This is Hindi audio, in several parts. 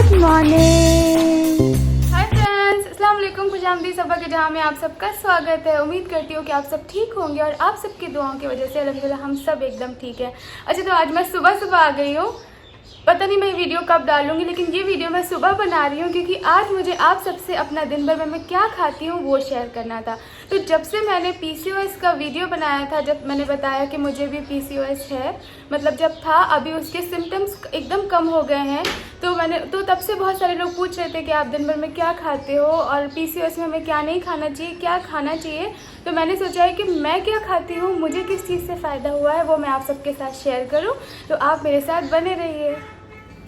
Good morning. हाय फ्रेंड्स, अस्सलाम वालेकुम, खुशामदीद सभा के जहाँ में आप सबका स्वागत है। उम्मीद करती हूँ कि आप सब ठीक होंगे और आप सबकी दुआओं की वजह से अल्हम्दुलिल्लाह हम सब एकदम ठीक है। अच्छा, तो आज मैं सुबह सुबह आ गई हूँ। पता नहीं मैं वीडियो कब डालूंगी, लेकिन ये वीडियो मैं सुबह बना रही हूँ क्योंकि आज मुझे आप सबसे अपना दिन भर में मैं क्या खाती हूँ वो शेयर करना था। तो जब से मैंने पीसीओएस का वीडियो बनाया था, जब मैंने बताया कि मुझे भी पीसीओएस है, मतलब जब था, अभी उसके सिम्टम्स एकदम कम हो गए हैं, तो तब से बहुत सारे लोग पूछ रहे थे कि आप दिन भर में क्या खाते हो और पीसीओएस में हमें क्या नहीं खाना चाहिए, क्या खाना चाहिए। तो मैंने सोचा है कि मैं क्या खाती हूँ, मुझे किस चीज़ से फ़ायदा हुआ है, वो मैं आप सबके साथ शेयर करूँ। तो आप मेरे साथ बने रहिए।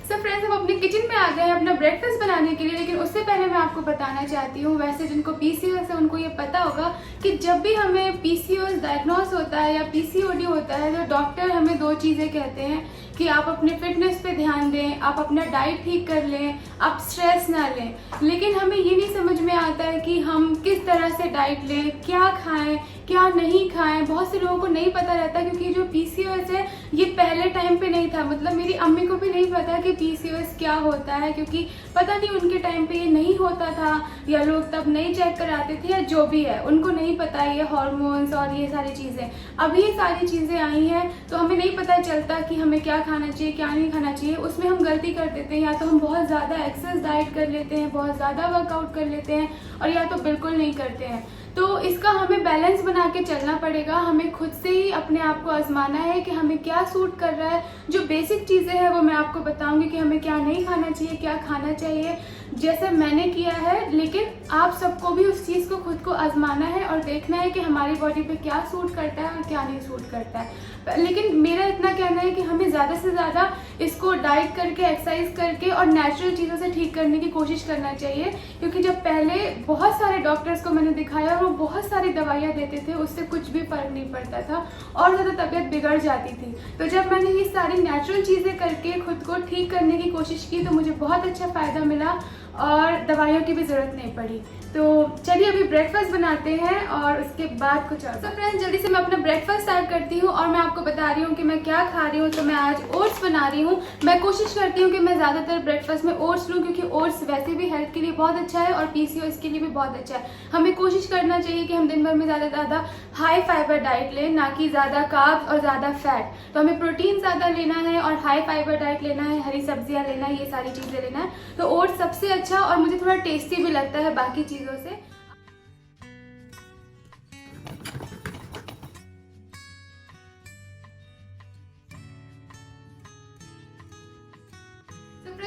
सब फ्रेंड्स, हम अपने किचन में आ गए हैं अपना ब्रेकफास्ट बनाने के लिए, लेकिन उससे पहले मैं आपको बताना चाहती हूँ, वैसे जिनको पीसीओएस है उनको ये पता होगा कि जब भी हमें पीसीओएस डायग्नोस होता है या पीसीओडी होता है तो डॉक्टर हमें दो चीज़ें कहते हैं कि आप अपने फिटनेस पे ध्यान दें, आप अपना डाइट ठीक कर लें, आप स्ट्रेस ना लें। लेकिन हमें ये नहीं समझ में आता है कि हम किस तरह से डाइट लें, क्या खाएं, क्या नहीं खाएं। बहुत से लोगों को नहीं पता रहता क्योंकि जो पीसीओएस है ये पहले टाइम पे नहीं था, मतलब मेरी अम्मी को भी नहीं पता कि पीसीओएस क्या होता है, क्योंकि पता नहीं उनके टाइम पे ये नहीं होता था या लोग तब नहीं चेक कराते थे, या जो भी है उनको नहीं पता ये हार्मोन्स और ये सारी चीज़ें। अभी ये सारी चीज़ें आई हैं तो हमें नहीं पता चलता कि हमें क्या खाना चाहिए, क्या नहीं खाना चाहिए। उसमें हम गलती कर देते हैं, या तो हम बहुत ज़्यादा एक्सेस डाइट कर लेते हैं, बहुत ज़्यादा वर्कआउट कर लेते हैं, और या तो बिल्कुल नहीं करते हैं। तो इसका हमें बैलेंस बना के चलना पड़ेगा। हमें खुद से ही अपने आप को आजमाना है कि हमें क्या सूट कर रहा है। जो बेसिक चीज़ें हैं वो मैं आपको बताऊंगी कि हमें क्या नहीं खाना चाहिए, क्या खाना चाहिए, जैसे मैंने किया है। लेकिन आप सबको भी उस चीज़ को खुद को आजमाना है और देखना है कि हमारी बॉडी पे क्या सूट करता है और क्या नहीं सूट करता है। लेकिन मेरा इतना कहना है कि हमें ज़्यादा से ज़्यादा इसको डाइट करके, एक्सरसाइज करके और नेचुरल चीज़ों से ठीक करने की कोशिश करना चाहिए। क्योंकि जब पहले बहुत सारे डॉक्टर्स को मैंने दिखाया और वो बहुत सारी दवाइयाँ देते थे, उससे कुछ भी फर्क नहीं पड़ता था और ज़्यादा तबीयत बिगड़ जाती थी। तो जब मैंने ये सारी नेचुरल चीज़ें करके खुद को ठीक करने की कोशिश की तो मुझे बहुत अच्छा फ़ायदा मिला और दवाइयों की भी ज़रूरत नहीं पड़ी। तो चलिए अभी ब्रेकफास्ट बनाते हैं और उसके बाद कुछ और। तो फ्रेंड्स, जल्दी से मैं अपना ब्रेकफास्ट स्टार्ट करती हूँ और मैं आपको बता रही हूँ कि मैं क्या खा रही हूँ। तो मैं आज ओट्स बना रही हूँ। मैं कोशिश करती हूँ कि मैं ज़्यादातर ब्रेकफास्ट में ओट्स लूँ, क्योंकि ओट्स वैसे भी हेल्थ के लिए बहुत अच्छा है और पीसीओएस के लिए भी बहुत अच्छा है। हमें कोशिश करना चाहिए कि हम दिन भर में ज़्यादा हाई फाइबर डाइट लें, ना कि ज़्यादा कार्ब्स और ज़्यादा फैट। तो हमें प्रोटीन ज़्यादा लेना है और हाई फाइबर डाइट लेना है, हरी सब्जियाँ लेना है, ये सारी चीज़ें लेना है। तो ओट्स सबसे अच्छा और मुझे थोड़ा टेस्टी भी लगता है बाकी चीज़ों से।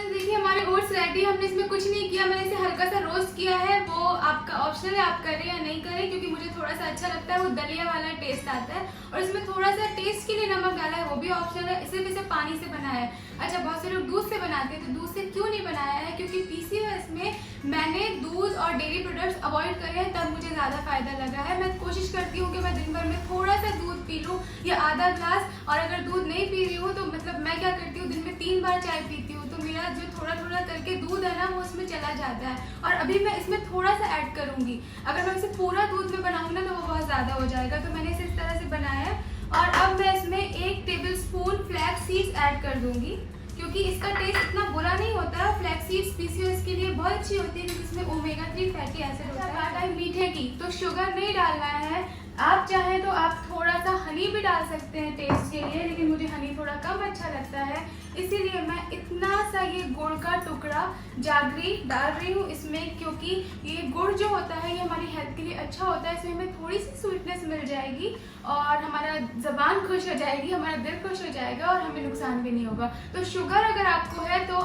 देखिए हमारे ओट्स रेडी। हमने इसमें कुछ नहीं किया, मैंने इसे हल्का सा रोस्ट किया है। वो आपका ऑप्शनल है, आप करें या नहीं करें, क्योंकि मुझे थोड़ा सा अच्छा लगता है, वो दलिया वाला टेस्ट आता है। और इसमें थोड़ा सा टेस्ट के लिए नमक डाला है, वो भी ऑप्शनल है। सिर्फ इसे पानी से बनाया है। अच्छा, बहुत से लोग दूध से बनाते हैं, तो दूध से क्यों नहीं बनाया है? क्योंकि पीसीओएस में मैंने दूध और डेयरी प्रोडक्ट्स अवॉइड करे हैं, तब मुझे ज़्यादा फायदा लगा है। मैं कोशिश करती हूँ कि मैं दिन भर में थोड़ा सा दूध पी लूँ या आधा ग्लास, और अगर दूध नहीं पी रही हूँ तो मतलब मैं क्या करती हूँ, दिन में 3 बार चाय पीती हूँ। तो मेरा जो थोड़ा थोड़ा करके दूध है ना, वो उसमें चला जाता है। और अभी मैं इसमें थोड़ा सा ऐड करूँगी। अगर मैं इसे पूरा दूध में बनाऊँगी ना तो वो बहुत ज़्यादा हो जाएगा। तो मैंने इसे इस तरह से बनाया है। और अब मैं इसमें 1 टेबलस्पून फ्लैक्स सीड्स ऐड कर दूँगी, क्योंकि इसका टेस्ट इतना बुरा नहीं होता है। फ्लैक्स सीड्स पीसीओएस के लिए बहुत अच्छी होती है, क्योंकि इसमें ओमेगा 3 फैटी एसिड होता है। बात आई मीठे की, तो शुगर नहीं डालना है। आप चाहें तो आप थोड़ा सा हनी भी डाल सकते हैं टेस्ट के लिए, लेकिन मुझे हनी थोड़ा कम अच्छा लगता है, इसीलिए मैं इतना सा ये गुड़ का टुकड़ा जागरी डाल रही हूँ इसमें। क्योंकि ये गुड़ जो होता है ये हमारी हेल्थ के लिए अच्छा होता है। इसमें हमें थोड़ी सी स्वीटनेस मिल जाएगी और हमारा ज़बान खुश हो जाएगी, हमारा दिल खुश हो जाएगा और हमें नुकसान भी नहीं होगा। तो शुगर अगर आपको है तो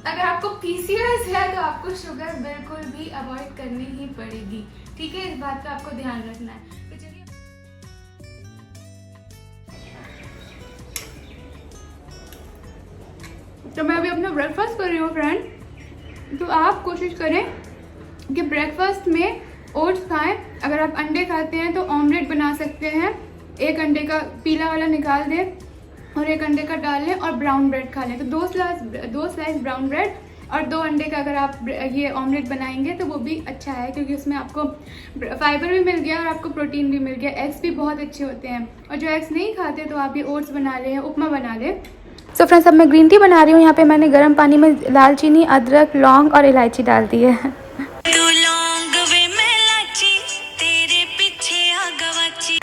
अगर आपको पीसीओएस है तो आपको शुगर बिल्कुल भी अवॉइड करनी ही पड़ेगी, ठीक है? इस बात का आपको ध्यान रखना है। तो चलिए, तो मैं अभी अपना ब्रेकफास्ट कर रही हूँ फ्रेंड। तो आप कोशिश करें कि ब्रेकफास्ट में ओट्स खाएं। अगर आप अंडे खाते हैं तो ऑमलेट बना सकते हैं। 1 अंडे का पीला वाला निकाल दें और 1 अंडे का डाल लें और ब्राउन ब्रेड खा लें। तो 2 स्लाइस ब्राउन ब्रेड और 2 अंडे का अगर आप ये ऑमलेट बनाएंगे तो वो भी अच्छा है, क्योंकि उसमें आपको फाइबर भी मिल गया और आपको प्रोटीन भी मिल गया। एग्स भी बहुत अच्छे होते हैं। और जो एग्स नहीं खाते तो आप ये ओट्स बना लें, उपमा बना लें। सो फ्रेंड्स अब मैं ग्रीन टी बना रही हूँ। यहाँ पे मैंने गर्म पानी में लाल चीनी, अदरक, लौंग और इलायची डाल दी है।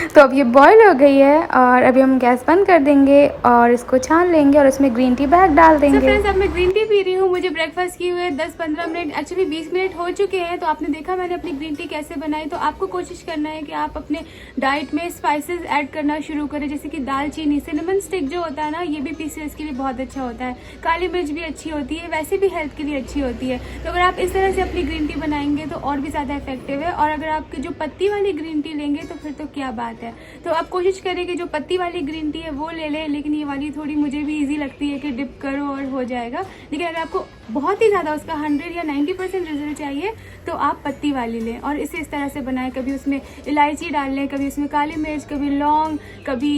तो अब ये बॉईल हो गई है और अभी हम गैस बंद कर देंगे और इसको छान लेंगे और इसमें ग्रीन टी बैग डाल देंगे। तो फ्रेंड्स अब मैं ग्रीन टी पी रही हूँ। मुझे ब्रेकफास्ट किए हुए 10-15 मिनट, एक्चुअली 20 मिनट हो चुके हैं। तो आपने देखा मैंने अपनी ग्रीन टी कैसे बनाई। तो आपको कोशिश करना है कि आप अपने डाइट में स्पाइसेस ऐड करना शुरू करें, जैसे कि दालचीनी, सिनेमन स्टिक जो होता है ना, ये भी पीसीओएस के लिए बहुत अच्छा होता है। काली मिर्च भी अच्छी होती है, वैसे भी हेल्थ के लिए अच्छी होती है। तो अगर आप इस तरह से अपनी ग्रीन टी बनाएंगे तो और भी ज़्यादा इफेक्टिव है। और अगर आपकी जो पत्ती वाली ग्रीन टी लेंगे तो फिर तो क्या बात है। तो आप कोशिश करें कि जो पत्ती वाली ग्रीन टी है वो ले लें, लेकिन ये वाली थोड़ी मुझे भी इजी लगती है कि डिप करो और हो जाएगा। लेकिन अगर आपको बहुत ही ज़्यादा उसका 100 या 90% रिजल्ट चाहिए तो आप पत्ती वाली लें और इसे इस तरह से बनाएं। कभी उसमें इलायची डाल लें, कभी उसमें काली मिर्च, कभी लौंग, कभी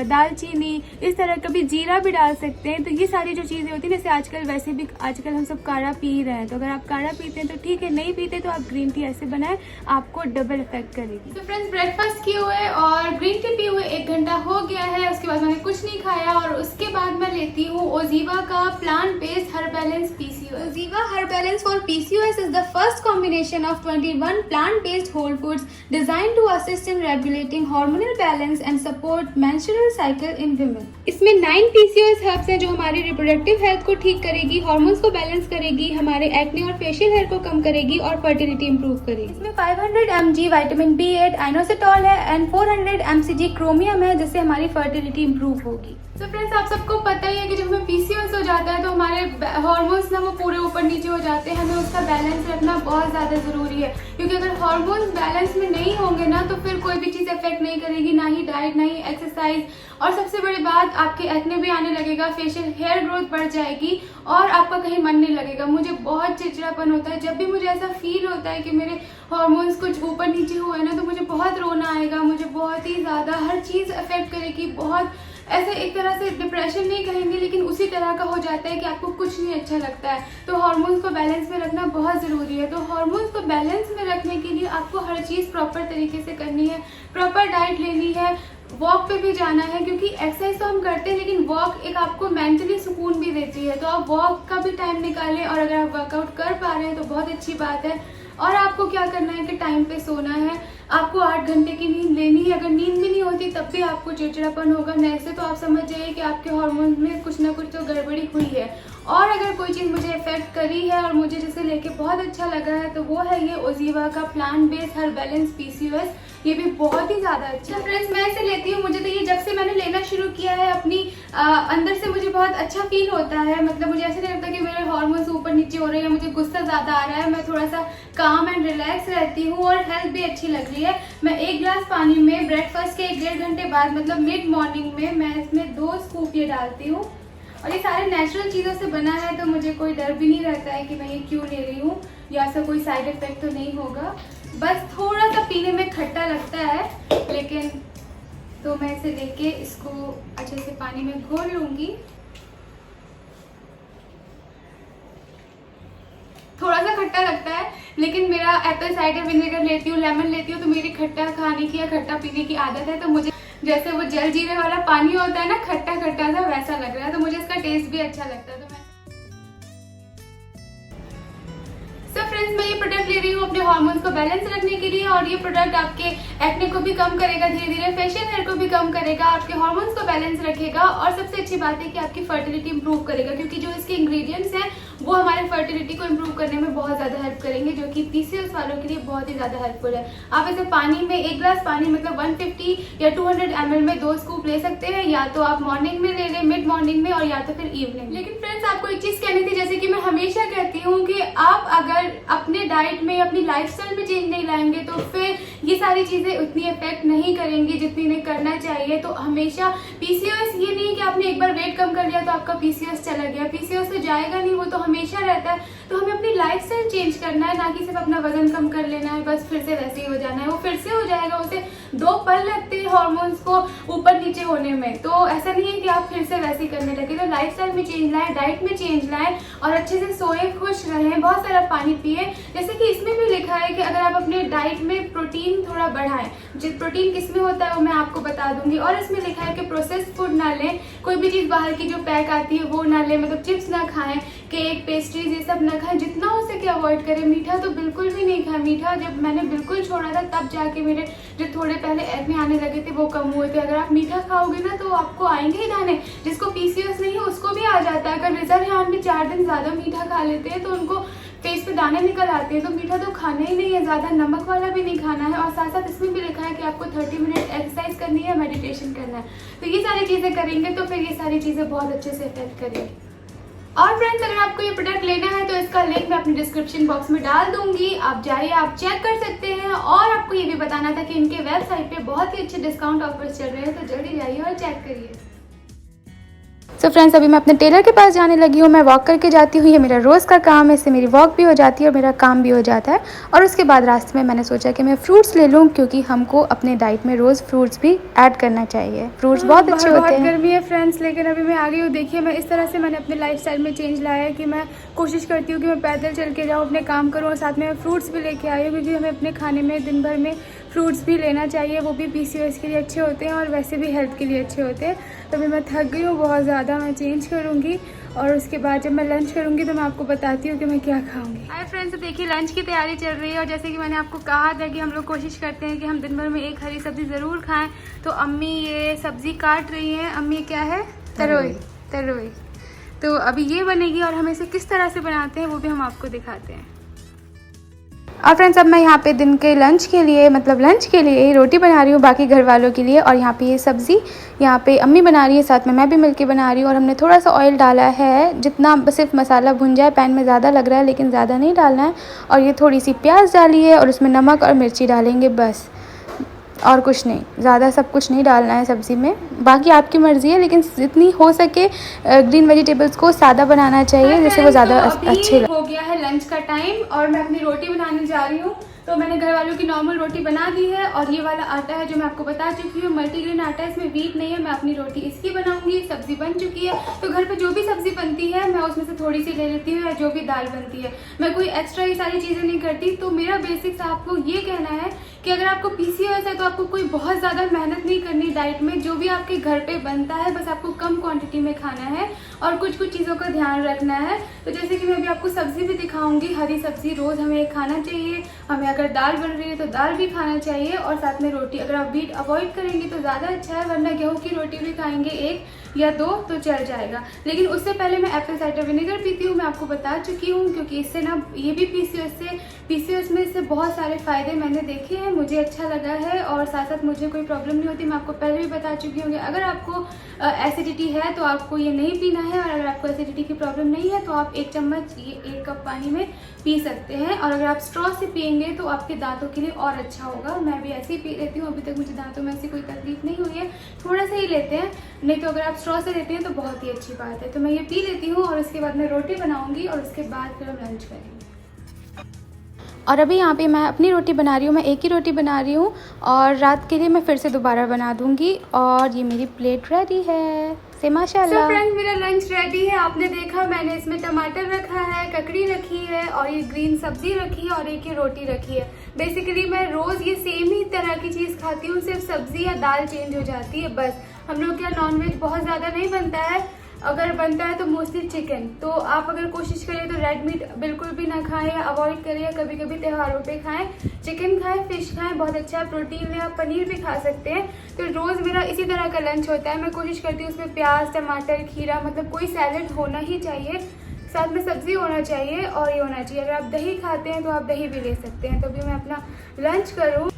दालचीनी, इस तरह कभी जीरा भी डाल सकते हैं। तो ये सारी जो चीज़ें होती हैं, जैसे आजकल हम सब काढ़ा पी रहे हैं, तो अगर आप काढ़ा पीते हैं तो ठीक है, नहीं पीते तो आप ग्रीन टी ऐसे बनाएं, आपको डबल इफेक्ट करेगी। तो फ्रेंड्स ब्रेकफास्ट किए हुए और ग्रीन टी पी हुए 1 घंटा हो गया है। उसके बाद मैंने कुछ नहीं खाया और उसके बाद मैं लेती हूँ ओजीवा का plant based herb balance PCOS. Oziva Herb Balance for PCOS is the first combination of 21 plant-based whole foods designed to assist in regulating hormonal balance and support menstrual cycle in women. इसमें 9 PCOS herbs हैं जो हमारी रिप्रोडक्टिव हेल्थ को ठीक करेगी, हार्मोन्स को बैलेंस करेगी, हमारे एक्ने और फेशियल हेयर को कम करेगी और फर्टिलिटी इंप्रूव करेगी। इसमें 500 mg विटामिन B8 आइनोसिटॉल है एंड 400 mcg क्रोमियम है, जिससे हमारी फर्टिलिटी इंप्रूव होगी। तो फ्रेंड्स आप सबको पता ही है कि जब हमें PCOS हो जाता है तो हमारे हार्मोन्स ना वो पूरे ऊपर नीचे हो जाते हैं। हमें उसका बैलेंस रखना बहुत ज़्यादा ज़रूरी है, क्योंकि अगर हार्मोन्स बैलेंस में नहीं होंगे ना तो फिर कोई भी चीज़ इफेक्ट नहीं करेगी, ना ही डाइट, ना ही एक्सरसाइज। और सबसे बड़ी बात, आपके एक्ने भी आने लगेगा, फेशियल हेयर ग्रोथ बढ़ जाएगी और आपका कहीं मन नहीं लगेगा। मुझे बहुत चिड़चिड़ापन होता है जब भी मुझे ऐसा फील होता है कि मेरे हार्मोन्स कुछ ऊपर नीचे हुए ना, तो मुझे बहुत रोना आएगा, मुझे बहुत ही ज़्यादा हर चीज़ अफेक्ट करेगी। बहुत ऐसे एक तरह से डिप्रेशन नहीं कहेंगे, लेकिन उसी तरह का हो जाता है कि आपको कुछ नहीं अच्छा लगता है। तो हार्मोन्स को बैलेंस में रखना बहुत ज़रूरी है। तो हार्मोन्स को बैलेंस में रखने के लिए आपको हर चीज़ प्रॉपर तरीके से करनी है, प्रॉपर डाइट लेनी है, वॉक पे भी जाना है, क्योंकि एक्सरसाइज तो हम करते हैं लेकिन वॉक एक आपको मेंटली सुकून भी देती है। तो आप वॉक का भी टाइम निकालें और अगर आप वर्कआउट कर पा रहे हैं तो बहुत अच्छी बात है। और आपको क्या करना है कि टाइम पे सोना है, आपको 8 घंटे की नींद लेनी है। अगर नींद भी नहीं होती तब भी आपको चिड़चिड़ापन होगा, नहीं से तो आप समझ जाइए कि आपके हार्मोन में कुछ ना कुछ तो गड़बड़ी हुई है। और अगर कोई चीज़ मुझे इफेक्ट करी है और मुझे जिसे लेके बहुत अच्छा लगा है तो वो है ये ओजीवा का plant based herb balance PCOS। ये भी बहुत ही ज़्यादा अच्छा है। फ्रेंड्स मैं इसे लेती हूँ, मुझे तो ये जब से मैंने लेना शुरू किया है अपनी अंदर से मुझे बहुत अच्छा फील होता है। मतलब मुझे ऐसे नहीं लगता कि मेरे हार्मोन्स ऊपर नीचे हो रहे हैं, मुझे गुस्सा ज़्यादा आ रहा है, मैं थोड़ा सा काम एंड रिलैक्स रहती हूँ और हेल्थ भी अच्छी लग रही है। मैं 1 गिलास पानी में ब्रेकफास्ट के 1-1.5 घंटे बाद, मतलब मिड मॉर्निंग में, मैं इसमें 2 स्कूप ये डालती हूँ। और ये सारे नेचुरल चीज़ों से बना है तो मुझे कोई डर भी नहीं रहता है कि मैं ये क्यों ले रही हूँ या ऐसा कोई साइड इफेक्ट तो नहीं होगा। बस थोड़ा सा पीने में खट्टा लगता है, लेकिन तो मैं इसे लेके इसको अच्छे से पानी में घोल लूँगी। थोड़ा सा खट्टा लगता है, लेकिन मेरा एप्पल साइडर विनेगर लेती हूँ, लेमन लेती हूँ, तो मेरी खट्टा खाने की या खट्टा पीने की आदत है। तो मुझे जैसे वो जल जीरे वाला पानी होता है ना, खट्टा खट्टा सा, वैसा लग रहा है। तो मुझे इसका टेस्ट भी अच्छा लगता है। तो फ्रेंड्स मैं ये प्रोडक्ट ले रही हूँ अपने हार्मोन्स को बैलेंस रखने के लिए, और ये प्रोडक्ट आपके एक्ने को भी कम करेगा, धीरे धीरे फेशियल हेयर को भी कम करेगा, आपके हार्मोन्स को बैलेंस रखेगा, और सबसे अच्छी बात है कि आपकी फर्टिलिटी इंप्रूव करेगा, क्योंकि जो इसके इंग्रेडिएंट्स हैं वो हमारे फर्टिलिटी को इंप्रूव करने में बहुत ज़्यादा हेल्प करेंगे, जो कि PCOS वालों के लिए बहुत ही ज़्यादा हेल्पफुल है। आप इसे पानी में 1 गिलास पानी मतलब 150 या 200 ml में 2 स्कूप ले सकते हैं, या तो आप मॉर्निंग में ले लें, मिड मॉर्निंग में, और या तो फिर इवनिंग। लेकिन फ्रेंड्स आपको एक चीज़ कहनी थी, जैसे कि मैं हमेशा कहती हूँ कि आप अगर अपने डाइट में, अपनी लाइफस्टाइल में चेंज नहीं लाएंगे तो फिर ये सारी चीज़ें उतनी इफेक्ट नहीं करेंगी जितनी इन्हें करना चाहिए। तो हमेशा PCOS ये नहीं कि आपने एक बार वेट कम कर लिया तो आपका PCOS चला गया, PCOS तो जाएगा नहीं, वो तो हमेशा रहता है। तो हमें अपनी लाइफस्टाइल चेंज करना है, ना कि सिर्फ अपना वजन कम कर लेना है बस फिर से वैसे ही हो जाना है। वो फिर से हो जाएगा, उसे 2 पल लगते हैं हॉर्मोन्स को ऊपर नीचे होने में। तो ऐसा नहीं है कि आप फिर से वैसे ही करने लगे। तो लाइफस्टाइल में चेंज लाएं, डाइट में चेंज लाएं और अच्छे से सोएं, खुश रहें, बहुत सारा पानी पिए। जैसे कि इसमें भी लिखा है कि अगर आप अपने डाइट में प्रोटीन थोड़ा बढ़ाएं, जिस प्रोटीन किस में होता है वो मैं आपको बता दूंगी। और इसमें लिखा है कि प्रोसेस्ड फूड ना लें, कोई भी चीज़ बाहर की जो पैक आती है वो ना लें, मतलब चिप्स ना खाएं, केक, पेस्ट्रीज ये सब ना खाएं, जितना हो सके अवॉइड करें। मीठा तो बिल्कुल भी नहीं खाएं। मीठा जब मैंने बिल्कुल छोड़ा था तब जाके मेरे जो थोड़े पहले एक्ने आने लगे थे वो कम हुए थे। अगर आप मीठा खाओगे ना तो आपको आएंगे ही दाने। जिसको पीसीओएस नहीं है उसको भी आ जाता है। अगर रिजर्व हैंड में 4 दिन ज़्यादा मीठा खा लेते हैं तो उनको फेस पे दाने निकल आते हैं। तो मीठा तो खाना ही नहीं है, ज़्यादा नमक वाला भी नहीं खाना है। और साथ साथ इसमें भी लिखा है कि आपको 30 मिनट एक्सरसाइज करनी है, मेडिटेशन करना है। तो ये सारी चीज़ें करेंगे तो फिर ये सारी चीज़ें बहुत अच्छे से इफेक्ट करेंगी। और फ्रेंड्स, अगर आपको ये प्रोडक्ट लेना है तो इसका लिंक मैं अपने डिस्क्रिप्शन बॉक्स में डाल दूंगी, आप जाइए, आप चेक कर सकते हैं। और आपको ये भी बताना था कि इनके वेबसाइट पे बहुत ही अच्छे डिस्काउंट ऑफर्स चल रहे हैं, तो जल्दी जाइए और चेक करिए। सो फ्रेंड्स, अभी मैं अपने टेलर के पास जाने लगी हूँ। मैं वॉक करके जाती हूँ, ये मेरा रोज़ का काम है, इससे मेरी वॉक भी हो जाती है और मेरा काम भी हो जाता है। और उसके बाद रास्ते में मैंने सोचा कि मैं फ्रूट्स ले लूँ, क्योंकि हमको अपने डाइट में रोज़ फ्रूट्स भी ऐड करना चाहिए। फ्रूट्स बहुत अच्छे होते हैं। बहुत गर्मी है फ्रेंड्स, लेकिन अभी मैं आ गई हूँ। देखिए, मैं इस तरह से मैंने अपने लाइफस्टाइल में चेंज लाया है कि मैं कोशिश करती हूँ कि मैं पैदल चल के जाऊँ, अपने काम करूँ और साथ में मैं फ्रूट्स भी लेके आई हूँ, क्योंकि हमें अपने खाने में दिन भर में फ्रूट्स भी लेना चाहिए। वो भी पीसीओएस के लिए अच्छे होते हैं और वैसे भी हेल्थ के लिए अच्छे होते हैं। तो अभी मैं थक गई हूँ बहुत ज़्यादा, मैं चेंज करूँगी और उसके बाद जब मैं लंच करूँगी तो मैं आपको बताती हूँ कि मैं क्या खाऊँगी। हाय फ्रेंड्स, देखिए लंच की तैयारी चल रही है और जैसे कि मैंने आपको कहा था कि हम लोग कोशिश करते हैं कि हम दिन भर में एक हरी सब्ज़ी ज़रूर खाएँ। तो अम्मी ये सब्ज़ी काट रही हैं। अम्मी क्या है? तरोई। तो अभी ये बनेगी और हम इसे किस तरह से बनाते हैं वो भी हम आपको दिखाते हैं। और फ्रेंड्स, अब मैं यहाँ पे दिन के लंच के लिए रोटी बना रही हूँ बाकी घर वालों के लिए। और यहाँ पे ये सब्ज़ी यहाँ पे अम्मी बना रही है, साथ में मैं भी मिलके बना रही हूँ। और हमने थोड़ा सा ऑयल डाला है, जितना सिर्फ मसाला भुन जाए। पैन में ज़्यादा लग रहा है लेकिन ज़्यादा नहीं डालना है। और ये थोड़ी सी प्याज डाली है और उसमें नमक और मिर्ची डालेंगे बस, और कुछ नहीं, ज़्यादा सब कुछ नहीं डालना है सब्ज़ी में। बाकी आपकी मर्ज़ी है, लेकिन जितनी हो सके ग्रीन वेजिटेबल्स को सादा बनाना चाहिए, जिससे वो ज़्यादा अच्छे लगे। हो गया है लंच का टाइम और मैं अपनी रोटी बनाने जा रही हूँ। तो मैंने घर वालों की नॉर्मल रोटी बना दी है और ये वाला आटा है जो मैं आपको बता चुकी हूँ, मल्टीग्रेन आटा है, इसमें वीट नहीं है। मैं अपनी रोटी इसकी बनाऊंगी। सब्जी बन चुकी है, तो घर पे जो भी सब्जी बनती है मैं उसमें से थोड़ी सी ले लेती हूँ, या जो भी दाल बनती है। मैं कोई एक्स्ट्रा ये सारी चीज़ें नहीं करती। तो मेरा बेसिक्स आपको ये कहना है कि अगर आपको पीसीओएस है तो आपको कोई बहुत ज़्यादा मेहनत नहीं करनी डाइट में। जो भी आपके घर पे बनता है बस आपको कम क्वांटिटी में खाना है और कुछ कुछ चीज़ों का ध्यान रखना है। तो जैसे कि मैं अभी आपको सब्जी भी दिखाऊंगी। हरी सब्जी रोज़ हमें खाना चाहिए। हमें अगर दाल बन रही है तो दाल भी खाना चाहिए और साथ में रोटी। अगर आप वीट अवॉइड करेंगे तो ज़्यादा अच्छा है, वरना गेहूँ की रोटी भी खाएंगे 1 या 2 तो चल जाएगा। लेकिन उससे पहले मैं एप्पल साइडर विनेगर पीती हूँ, मैं आपको बता चुकी हूँ, क्योंकि इससे ना ये भी पीसीओएस में इससे बहुत सारे फ़ायदे मैंने देखे हैं, मुझे अच्छा लगा है और साथ साथ मुझे कोई प्रॉब्लम नहीं होती। मैं आपको पहले भी बता चुकी हूँ। अगर आपको एसिडिटी है तो आपको ये नहीं पीना है, और अगर आपको एसिडिटी की प्रॉब्लम नहीं है तो आप 1 चम्मच ये 1 कप पानी में पी सकते हैं। और अगर आप स्ट्रॉ से पियेंगे तो आपके दांतों के लिए और अच्छा होगा। मैं भी ऐसे ही पी लेती हूँ, अभी तक मुझे दांतों में ऐसी कोई तकलीफ नहीं हुई है। थोड़ा सा ही लेते हैं, नहीं तो अगर आप स्ट्रॉ से लेते हैं तो बहुत ही अच्छी बात है। तो मैं ये पी लेती हूँ और उसके बाद मैं रोटी बनाऊँगी और उसके बाद फिर हम लंच करेंगे। और अभी यहाँ पे मैं अपनी रोटी बना रही हूँ, मैं एक ही रोटी बना रही हूँ और रात के लिए मैं फिर से दोबारा बना दूँगी। और ये मेरी प्लेट रेडी है से माशाल्लाह। फ्रेंड्स, मेरा लंच रेडी है। आपने देखा मैंने इसमें टमाटर रखा है, ककड़ी रखी है और ये ग्रीन सब्जी रखी है और एक ही रोटी रखी है। बेसिकली मैं रोज़ ये सेम ही तरह की चीज़ खाती हूँ, सिर्फ सब्जी या दाल चेंज हो जाती है बस। हम लोग क्या नॉनवेज बहुत ज़्यादा नहीं बनता है, अगर बनता है तो मोस्टली चिकन। तो आप अगर कोशिश करें तो रेड मीट बिल्कुल भी ना खाएं या अवॉइड करें, या कभी कभी त्योहारों पे खाएं। चिकन खाएं, फिश खाएं, बहुत अच्छा है प्रोटीन में। आप पनीर भी खा सकते हैं। तो रोज़ मेरा इसी तरह का लंच होता है। मैं कोशिश करती हूँ उसमें प्याज, टमाटर, खीरा, मतलब कोई सैलड होना ही चाहिए, साथ में सब्जी होना चाहिए और ये होना चाहिए। अगर आप दही खाते हैं तो आप दही भी ले सकते हैं। तो अभी मैं अपना लंच करूँ।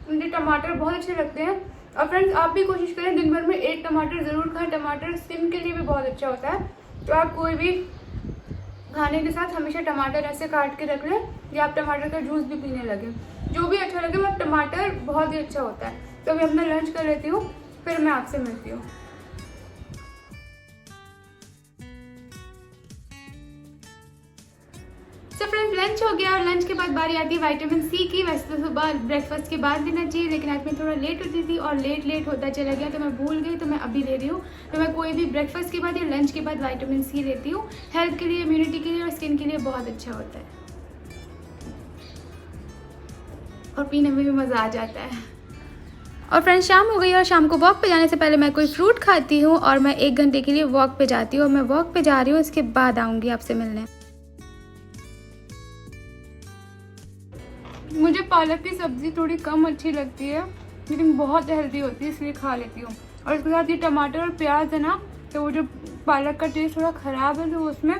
मुझे टमाटर बहुत अच्छे लगते हैं और फ्रेंड्स आप भी कोशिश करें दिन भर में 1 टमाटर ज़रूर खाएं। टमाटर स्किन के लिए भी बहुत अच्छा होता है। तो आप कोई भी खाने के साथ हमेशा टमाटर ऐसे काट के रख लें, या आप टमाटर का जूस भी पीने लगे, जो भी अच्छा लगे। मतलब टमाटर बहुत ही अच्छा होता है। तो अभी अपना लंच कर लेती हूँ, फिर मैं आपसे मिलती हूँ। फ्रेंड्स लंच हो गया और लंच के बाद बारी आती है विटामिन सी की। वैसे तो सुबह ब्रेकफास्ट के बाद लेना चाहिए, लेकिन आज मैं थोड़ा लेट उठी थी और लेट होता चला गया तो मैं भूल गई, तो मैं अभी ले रही हूँ। तो मैं कोई भी ब्रेकफास्ट के बाद या लंच के बाद विटामिन सी लेती हूँ। हेल्थ के लिए, इम्यूनिटी के लिए और स्किन के लिए बहुत अच्छा होता है और पीने में भी मज़ा आ जाता है। और फ्रेंड्स शाम हो गई और शाम को वॉक पे जाने से पहले मैं कोई फ्रूट खाती हूँ और मैं 1 घंटे के लिए वॉक पे जाती हूँ। और मैं वॉक पे जा रही हूँ, इसके बाद आऊँगी आपसे मिलने। मुझे पालक की सब्ज़ी थोड़ी कम अच्छी लगती है, लेकिन बहुत हेल्दी होती है, इसलिए खा लेती हूँ। और इसके साथ ये टमाटर और प्याज है ना, तो वो जो पालक का टेस्ट थोड़ा ख़राब है तो वो उसमें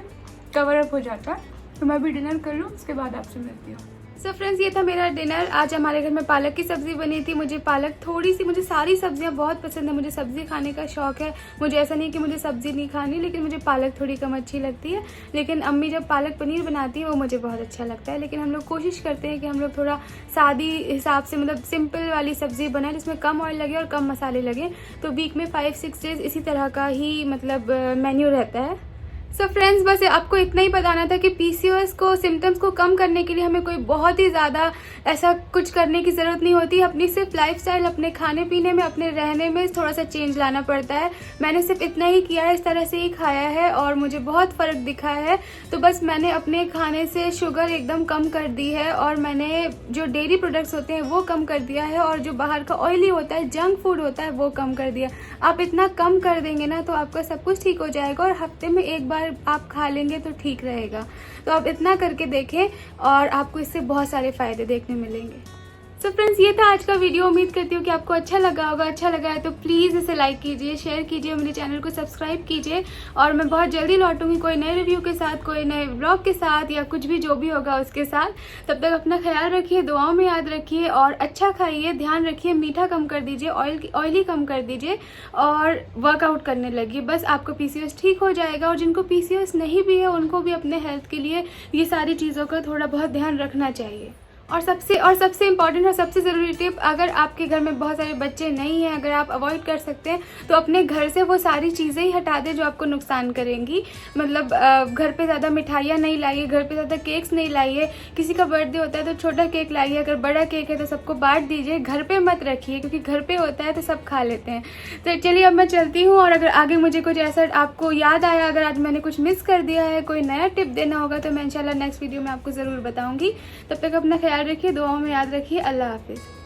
कवर अप हो जाता है। तो मैं भी डिनर कर लूँ, उसके बाद आपसे मिलती हूँ। सो फ्रेंड्स ये था मेरा डिनर। आज हमारे घर में पालक की सब्ज़ी बनी थी। मुझे पालक थोड़ी सी, मुझे सारी सब्जियां बहुत पसंद है, मुझे सब्ज़ी खाने का शौक़ है। मुझे ऐसा नहीं कि मुझे सब्ज़ी नहीं खानी, लेकिन मुझे पालक थोड़ी कम अच्छी लगती है। लेकिन अम्मी जब पालक पनीर बनाती है वो मुझे बहुत अच्छा लगता है। लेकिन हम लोग कोशिश करते हैं कि हम लोग थोड़ा सादी हिसाब से, मतलब सिंपल वाली सब्ज़ी बनाए जिसमें कम ऑयल लगे और कम मसाले लगे। तो वीक में 5-6 डेज़ इसी तरह का ही मतलब मेन्यू रहता है। सो फ्रेंड्स बस आपको इतना ही बताना था कि पीसीओएस को, सिम्टम्स को कम करने के लिए हमें कोई बहुत ही ज़्यादा ऐसा कुछ करने की ज़रूरत नहीं होती। अपनी सिर्फ लाइफस्टाइल, अपने खाने पीने में, अपने रहने में थोड़ा सा चेंज लाना पड़ता है। मैंने सिर्फ इतना ही किया है, इस तरह से ही खाया है और मुझे बहुत फ़र्क दिखा है। तो बस मैंने अपने खाने से शुगर एकदम कम कर दी है और मैंने जो डेयरी प्रोडक्ट्स होते हैं वो कम कर दिया है और जो बाहर का ऑयली होता है, जंक फूड होता है, वो कम कर दिया। आप इतना कम कर देंगे ना तो आपका सब कुछ ठीक हो जाएगा और हफ्ते में एक बार आप खा लेंगे तो ठीक रहेगा। तो आप इतना करके देखें और आपको इससे बहुत सारे फायदे देखने मिलेंगे। सो फ्रेंड्स ये था आज का वीडियो। उम्मीद करती हूँ कि आपको अच्छा लगा होगा। अच्छा लगा है तो प्लीज़ इसे लाइक कीजिए, शेयर कीजिए, मेरे चैनल को सब्सक्राइब कीजिए। और मैं बहुत जल्दी लौटूंगी कोई नए रिव्यू के साथ, कोई नए व्लॉग के साथ या कुछ भी जो भी होगा उसके साथ। तब तक अपना ख्याल रखिए, दुआओं में याद रखिए और अच्छा खाइए, ध्यान रखिए, मीठा कम कर दीजिए, ऑयली कम कर दीजिए और वर्कआउट करने लगिए। बस आपको पीसीओएस ठीक हो जाएगा। और जिनको पीसीओएस नहीं भी है उनको भी अपने हेल्थ के लिए ये सारी चीज़ों का थोड़ा बहुत ध्यान रखना चाहिए। और सबसे इम्पॉर्टेंट और सबसे ज़रूरी टिप, अगर आपके घर में बहुत सारे बच्चे नहीं हैं, अगर आप अवॉइड कर सकते हैं तो अपने घर से वो सारी चीज़ें ही हटा दें जो आपको नुकसान करेंगी। मतलब घर पे ज़्यादा मिठाइयाँ नहीं लाइए, घर पे ज़्यादा केक्स नहीं लाइए। किसी का बर्थडे होता है तो छोटा केक लाइए, अगर बड़ा केक है तो सबको बांट दीजिए। घर पे मत रखिए, क्योंकि घर पे होता है तो सब खा लेते हैं। तो चलिए अब मैं चलती हूँ और अगर आगे मुझे कुछ ऐसा आपको याद आया, अगर आज मैंने कुछ मिस कर दिया है, कोई नया टिप देना होगा तो मैं इंशाल्लाह नेक्स्ट वीडियो में आपको ज़रूर बताऊँगी। तब तक अपना ख्याल रखिए, दुआओं में याद रखिए। अल्लाह हाफिज़।